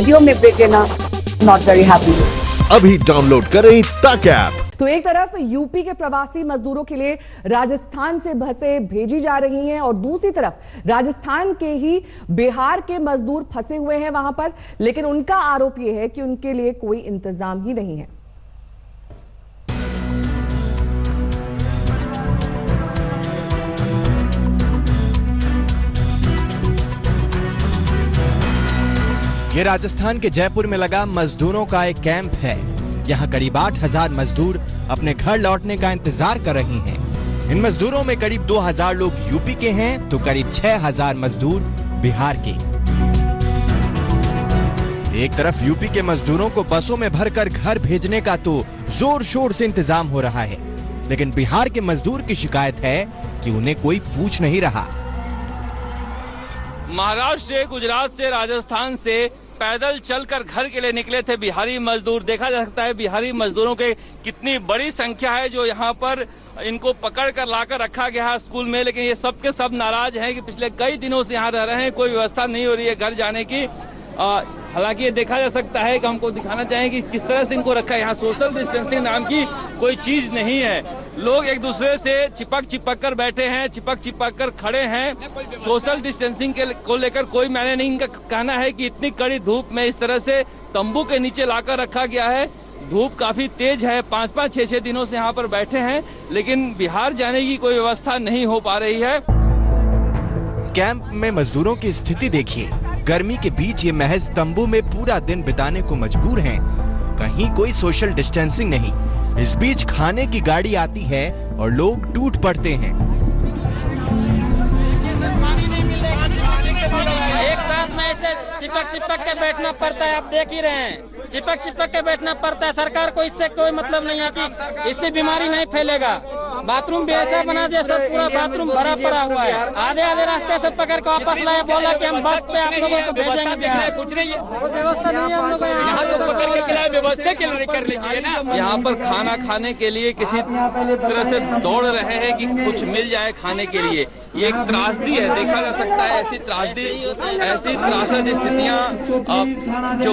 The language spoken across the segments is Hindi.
video may begin not very happy. अभी डाउनलोड करें तक ऐप। तो एक तरफ यूपी के प्रवासी मजदूरों के लिए राजस्थान से बसें भेजी जा रही हैं और दूसरी तरफ राजस्थान के ही बिहार के मजदूर फंसे हुए हैं वहां पर, लेकिन उनका आरोप यह है कि उनके लिए कोई इंतजाम ही नहीं है। ये राजस्थान के जयपुर में लगा मजदूरों का एक कैंप है। यहाँ करीब 8,000 मजदूर अपने घर लौटने का इंतजार कर रहे हैं। इन मजदूरों में करीब 2,000 लोग यूपी के हैं तो करीब 6,000 मजदूर बिहार के। एक तरफ यूपी के मजदूरों को बसों में भरकर घर भेजने का तो जोर शोर से इंतजाम हो रहा है, लेकिन बिहार के मजदूर की शिकायत है कि उन्हें कोई पूछ नहीं रहा। महाराष्ट्र से, गुजरात से, राजस्थान से पैदल चलकर घर के लिए निकले थे बिहारी मजदूर। देखा जा सकता है बिहारी मजदूरों के कितनी बड़ी संख्या है जो यहाँ पर इनको पकड़ कर लाकर रखा गया है स्कूल में, लेकिन ये सब के सब नाराज हैं कि पिछले कई दिनों से यहाँ रह रहे हैं, कोई व्यवस्था नहीं हो रही है घर जाने की। हालांकि ये देखा जा सकता है कि हमको दिखाना चाहिए कि किस तरह से इनको रखा है। यहाँ सोशल डिस्टेंसिंग नाम की कोई चीज नहीं है। लोग एक दूसरे से चिपक कर बैठे हैं, चिपक कर खड़े हैं। सोशल डिस्टेंसिंग को लेकर कोई मैंने नहीं। इनका कहना है कि इतनी कड़ी धूप में इस तरह से तंबू के नीचे लाकर रखा गया है। धूप काफी तेज है, 5-5, 6-6 दिनों से यहाँ पर बैठे हैं, लेकिन बिहार जाने की कोई व्यवस्था नहीं हो पा रही है। कैंप में मजदूरों की स्थिति देखिए। गर्मी के बीच ये महज तंबू में पूरा दिन बिताने को मजबूर हैं। कहीं कोई सोशल डिस्टेंसिंग नहीं। इस बीच खाने की गाड़ी आती है और लोग टूट पड़ते हैं। एक साथ में ऐसे चिपक के बैठना पड़ता है, आप देख ही रहे हैं। चिपक के बैठना पड़ता है। सरकार को इससे कोई मतलब नहीं है कि इससे बीमारी नहीं फैलेगा। बाथरूम भी ऐसा बना दिया, सब पूरा बाथरूम भरा पड़ा हुआ है। आधे रास्ते से पकड़ के वापस लाए, बोला कि हम बस पे आप लोगों को भेजेंगे। व्यवस्था नहीं है हम लोग यहाँ पर खाना खाने के लिए किसी तरह से दौड़ रहे हैं कि कुछ मिल जाए खाने के लिए। ये एक त्रासदी है, देखा जा सकता है। ऐसी त्रासद स्थितियाँ जो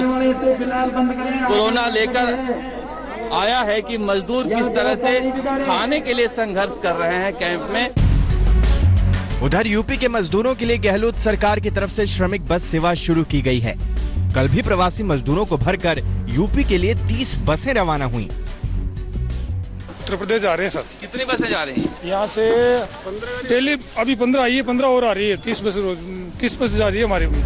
कोरोना लेकर आया है कि मजदूर किस तरह से खाने के लिए संघर्ष कर रहे हैं कैंप में। उधर यूपी के मजदूरों के लिए गहलोत सरकार की तरफ से श्रमिक बस सेवा शुरू की गई है। कल भी प्रवासी मजदूरों को भरकर यूपी के लिए 30 बसें रवाना हुई। उत्तर प्रदेश जा रहे हैं सर। कितनी बसें जा रही हैं? यहाँ से डेली अभी 15 आई है, 15 और आ रही है। 30 बसें जा रही है हमारी भी।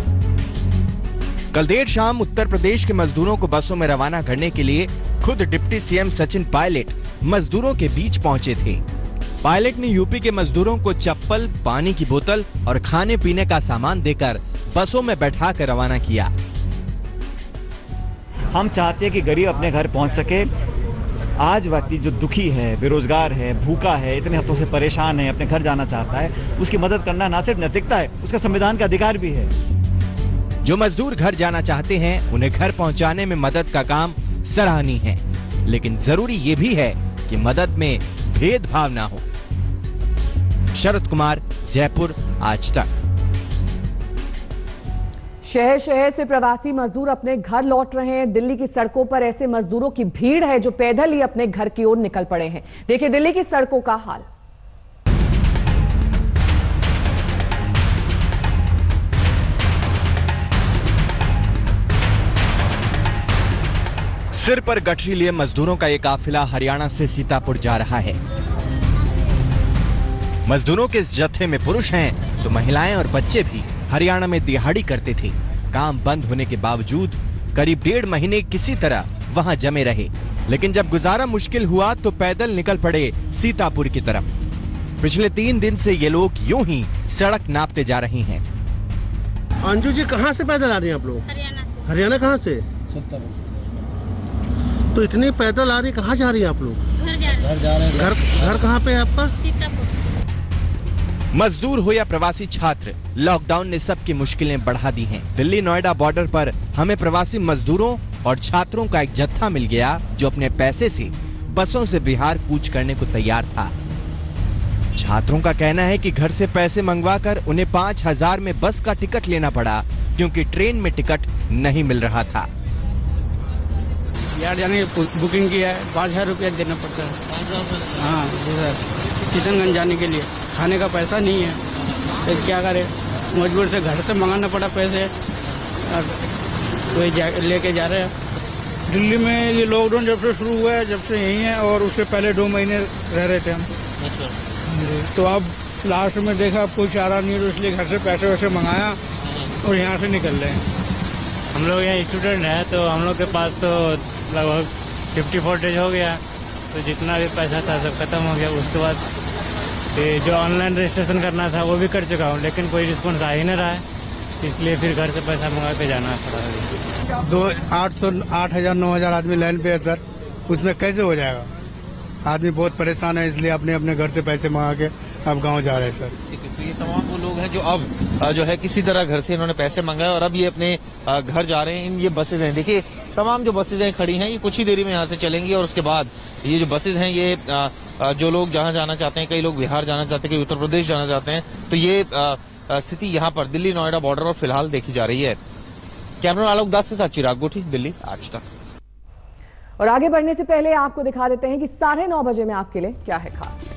कल देर शाम उत्तर प्रदेश के मजदूरों को बसों में रवाना करने के लिए खुद डिप्टी सीएम सचिन पायलट मजदूरों के बीच पहुंचे थे। पायलट ने यूपी के मजदूरों को चप्पल, पानी की बोतल और खाने पीने का सामान देकर बसों में बैठा कर रवाना किया। हम चाहते हैं कि गरीब अपने घर पहुंच सके। आज व्यक्ति जो दुखी है, बेरोजगार है, भूखा है, इतने हफ्तों से परेशान है, अपने घर जाना चाहता है, उसकी मदद करना न सिर्फ नैतिकता है, उसका संविधान का अधिकार भी है। जो मजदूर घर जाना चाहते हैं उन्हें घर पहुंचाने में मदद का काम सराहनीय है, लेकिन जरूरी ये भी है कि मदद में भेदभाव ना हो। शरद कुमार, जयपुर, आज तक। शहर शहर से प्रवासी मजदूर अपने घर लौट रहे हैं। दिल्ली की सड़कों पर ऐसे मजदूरों की भीड़ है जो पैदल ही अपने घर की ओर निकल पड़े हैं। देखिए दिल्ली की सड़कों का हाल। सिर पर गठरी लिए मजदूरों का ये काफिला हरियाणा से सीतापुर जा रहा है। मजदूरों के इस जत्थे में पुरुष हैं तो महिलाएं और बच्चे भी हरियाणा में दिहाड़ी करते थे। काम बंद होने के बावजूद करीब 1.5 महीने किसी तरह वहां जमे रहे, लेकिन जब गुजारा मुश्किल हुआ तो पैदल निकल पड़े सीतापुर की तरफ। पिछले 3 दिन से ये लोग यूं ही सड़क नापते जा रहे हैं। अंजू जी, कहाँ से पैदल आ रही हैं आप लोग? हरियाणा से। हरियाणा कहाँ से? तो इतनी पैदल आ रही, कहाँ जा रही हैं आप लोग? घर जा रहे हैं। घर कहाँ पे है आपका? सीतापुर। मजदूर हो या प्रवासी छात्र, लॉकडाउन ने सबकी मुश्किलें बढ़ा दी हैं। दिल्ली नोएडा बॉर्डर पर हमें प्रवासी मजदूरों और छात्रों का एक जत्था मिल गया जो अपने पैसे से बसों से बिहार कूच करने को तैयार था। छात्रों का कहना है कि घर से पैसे मंगवाकर उन्हें 5,000 में बस का टिकट लेना पड़ा, क्योंकि ट्रेन में टिकट नहीं मिल रहा था। बिहार जाने की बुकिंग की है, 5,000 रुपया देना पड़ता है। हाँ जी सर, किशनगंज जाने के लिए खाने का पैसा नहीं है, तो क्या करें, मजबूर से घर से मंगाना पड़ा पैसे, और कोई लेके जा रहे हैं। दिल्ली में ये लॉकडाउन जब से शुरू हुआ है, जब से यही है, और उसके पहले 2 महीने रह रहे थे हम। तो अब लास्ट में देखा अब कोई चारा नहीं, तो इसलिए घर से पैसे वैसे मंगाया और यहाँ से निकल रहे हैं। हम लोग यहाँ स्टूडेंट हैं, तो हम लोग के पास तो लगभग 54 डेज हो गया, तो जितना भी पैसा था सब खत्म हो गया। उसके बाद ये जो ऑनलाइन रजिस्ट्रेशन करना था वो भी कर चुका हूँ, लेकिन कोई रिस्पॉन्स आ ही नहीं रहा है, इसलिए फिर घर से पैसा मंगा के जाना पड़ा। 8,000 9,000 आदमी लाइन पे है सर, उसमें कैसे हो जाएगा? आदमी बहुत परेशान है, इसलिए अपने अपने घर से पैसे मंगा के अब गांव जा रहे हैं सर। तो ये तमाम वो लोग हैं जो अब जो है किसी तरह घर से इन्होंने पैसे मंगाए और अब ये अपने घर जा रहे हैं। ये बसेज हैं, देखिए तमाम जो बसेज हैं खड़ी हैं, ये कुछ ही देरी में यहाँ से चलेंगी और उसके बाद ये जो बसेज हैं ये जो लोग जहाँ जाना चाहते हैं, कई लोग बिहार जाना चाहते हैं, कई उत्तर प्रदेश जाना चाहते हैं, तो ये स्थिति यहाँ पर दिल्ली नोएडा बॉर्डर पर फिलहाल देखी जा रही है। कैमरा आलोक दास के साथ चिराग गोठी, दिल्ली आज तक। और आगे बढ़ने से पहले आपको दिखा देते हैं कि 9:30 बजे में आपके लिए क्या है खास।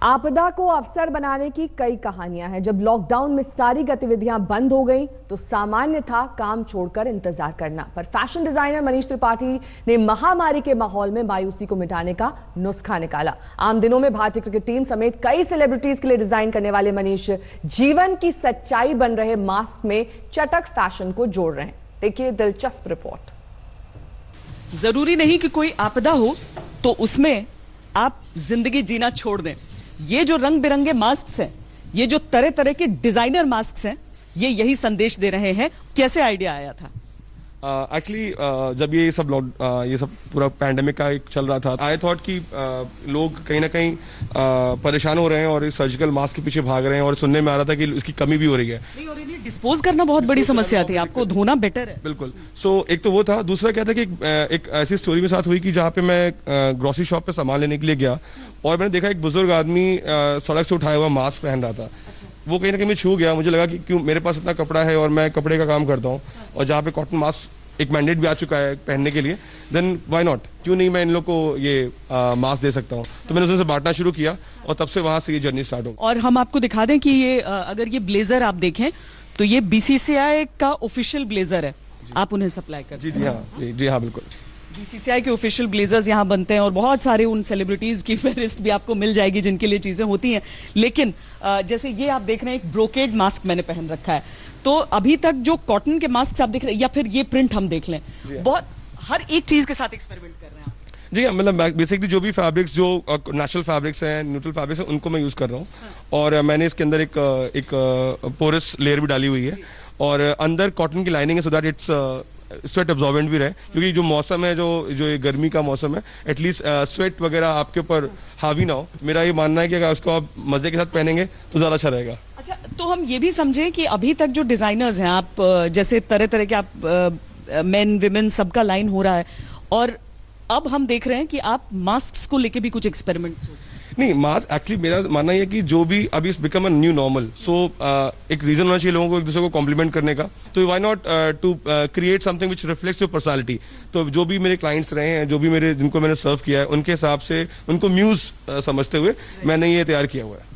आपदा को अवसर बनाने की कई कहानियां हैं। जब लॉकडाउन में सारी गतिविधियां बंद हो गईं, तो सामान्य था काम छोड़कर इंतजार करना। पर फैशन डिजाइनर मनीष त्रिपाठी ने महामारी के माहौल में मायूसी को मिटाने का नुस्खा निकाला। आम दिनों में भारतीय क्रिकेट टीम समेत कई सेलिब्रिटीज के लिए डिजाइन करने वाले मनीष जीवन की सच्चाई बन रहे मास्क में चटक फैशन को जोड़ रहे हैं। देखिए दिलचस्प रिपोर्ट। जरूरी नहीं कि कोई आपदा हो तो उसमें आप जिंदगी जीना छोड़ दें। ये जो रंग बिरंगे मास्क हैं, ये जो तरह तरह के डिजाइनर मास्क हैं, ये यही संदेश दे रहे हैं। कैसे आइडिया आया था? एक्चुअली जब ये सब पूरा पैंडेमिक का एक चल रहा था, आई थॉट कि लोग कहीं ना कहीं परेशान हो रहे हैं और इस सर्जिकल मास्क के पीछे भाग रहे हैं, और सुनने में आ रहा था कि इसकी कमी भी हो रही है। नहीं, और इन्हें डिस्पोज करना बहुत बड़ी समस्या थी, आपको धोना बेटर है। बिल्कुल। सो एक तो वो था, दूसरा क्या था कि एक ऐसी स्टोरी मेरे साथ हुई कि जहाँ पे मैं ग्रोसरी शॉप पे सामान लेने के लिए गया और मैंने देखा एक बुजुर्ग आदमी सड़क से उठाया हुआ मास्क पहन रहा था। वो कहीं ना कहीं छू गया। मुझे लगा कि क्यों, मेरे पास इतना कपड़ा है और मैं कपड़े का काम करता हूँ, और जहाँ पे कॉटन मास्क एक मैंडेट भी आ चुका है पहनने के लिए, देन व्हाई नॉट, क्यों नहीं मैं इन लोग को ये मास्क दे सकता हूँ। तो मैंने उनसे बांटना शुरू किया और तब से वहां से ये जर्नी स्टार्ट हो। और हम आपको दिखा दें कि ये अगर ये ब्लेजर आप देखें तो ये BCCI का ऑफिशियल ब्लेजर है, आप उन्हें सप्लाई करते हैं? जी हाँ बिल्कुल। BCCI के ऑफिशियल ब्लेजर्स यहाँ बनते हैं और बहुत सारे उन सेलिब्रिटीज की फहरिस्त भी आपको मिल जाएगी जिनके लिए चीजें होती हैं। लेकिन जैसे ये आप देख रहे हैं, एक ब्रोकेड मास्क मैंने पहन रखा है, तो अभी तक जो कॉटन के मास्क आप देख रहे हैं या फिर ये प्रिंट हम देख लें, बहुत हर एक चीज के साथ एक्सपेरिमेंट कर रहे हैं आप। जी हाँ, मतलब बेसिकली जो भी फैब्रिक्स, जो नेचुरल फैब्रिक्स हैं, न्यूट्रल फैब्रिक्स हैं, उनको मैं यूज़ कर रहा हूँ। और मैंने इसके अंदर एक पोरस लेयर भी डाली हुई है, और अंदर कॉटन की लाइनिंग है, so that it's sweat absorbent भी रहे, क्योंकि जो मौसम है, जो ये गर्मी का मौसम है, एटलीस्ट स्वेट वगैरह आपके ऊपर हावी ना हो। मेरा ये मानना है कि अगर उसको आप मजे के साथ पहनेंगे तो ज़्यादा अच्छा रहेगा। अच्छा, तो हम ये भी समझें कि अभी तक जो डिजाइनर्स हैं, आप जैसे तरह तरह के आप मेन विमेन सबका लाइन हो रहा है, और अब हम देख रहे हैं कि आप मास्क को लेके भी कुछ एक्सपेरिमेंट सोच रहे हैं। नहीं, मास्क एक्चुअली मेरा मानना है कि जो भी अभी बिकम अ न्यू नॉर्मल, सो एक रीजन होना चाहिए लोगों को एक दूसरे को कॉम्प्लीमेंट करने का। तो why not to create something which reflects your personality. तो जो भी मेरे क्लाइंट्स रहे हैं, जो भी जिनको मैंने सर्व किया है, उनके हिसाब से उनको म्यूज समझते हुए मैंने ये तैयार किया हुआ है।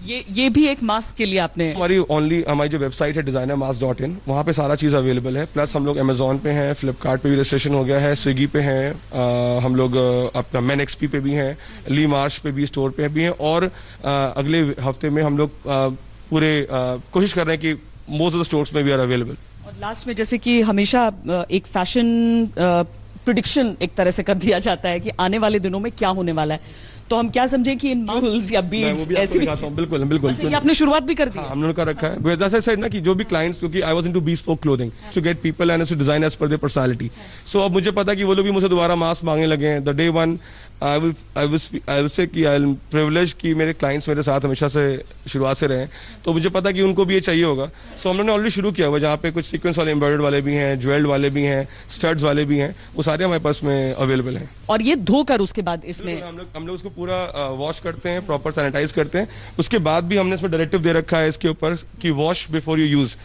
ये भी एक मास्क के लिए आपने? हमारी जो वेबसाइट है designermask.in, वहाँ पे सारा चीज़ अवेलेबल है। प्लस हम लोग अमेजोन पे हैं, फ्लिपकार्ट पे भी रजिस्ट्रेशन हो गया है, स्विगी पे हैं, हम लोग अपना MenXP पे भी हैं, ली मार्च पे भी स्टोर पे भी हैं, और अगले हफ्ते में हम लोग पूरे कोशिश कर रहे हैं कि मोस्ट ऑफ द स्टोर्स में भी आर अवेलेबल। और लास्ट में, जैसे कि हमेशा एक फैशन प्रेडिक्शन एक तरह से कर दिया जाता है कि आने वाले दिनों में क्या होने वाला है, तो हम क्या समझें कि इन जूल्स या मैं वो बीड्स भी आपको ऐसी भी दिखाता हूँ, बिल्कुल बिल्कुल। अच्छा, ये आपने शुरुआत भी कर दी? हाँ, हम लोगों का रखा है। जैसे आई सेड ना कि जो भी क्लाइंट्स, क्योंकि I was into bespoke clothing to get people and to design as per their personality. So अब मुझे पता कि वो लोग भी मुझे दोबारा मास्क मांगने लगे हैं। The day one I will say कि I am privileged कि मेरे क्लाइंट्स मेरे साथ हमेशा से शुरुआत से रहे हैं, तो मुझे पता कि उनको भी ये चाहिए होगा। सो हम लोगों ने ऑलरेडी शुरू किया हुआ, जहाँ पे कुछ सीक्वेंस वाले एम्ब्रॉयडर्ड वाले भी हैं, ज्वेल्ड वाले भी हैं, स्टड्स वाले भी हैं, वो सारे हमारे पास में अवेलेबल हैं। और ये धोकर उसके बाद इसमें हम लोग उसको पूरा वॉश करते हैं, प्रॉपर सैनिटाइज करते हैं। उसके बाद भी हमने इसमें डायरेक्टिव दे रखा है इसके ऊपर कि wash before you use.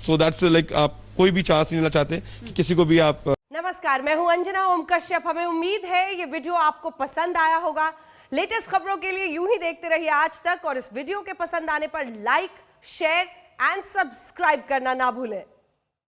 So that's like आप कोई भी चांस नहीं लेना चाहते कि किसी को भी आप। नमस्कार, मैं हूं अंजना ओम कश्यप। हमें उम्मीद है ये वीडियो आपको पसंद आया होगा। लेटेस्ट खबरों के लिए यूं ही देखते रहिए आज तक, और इस वीडियो के पसंद आने पर लाइक, शेयर एंड सब्सक्राइब करना ना भूलें।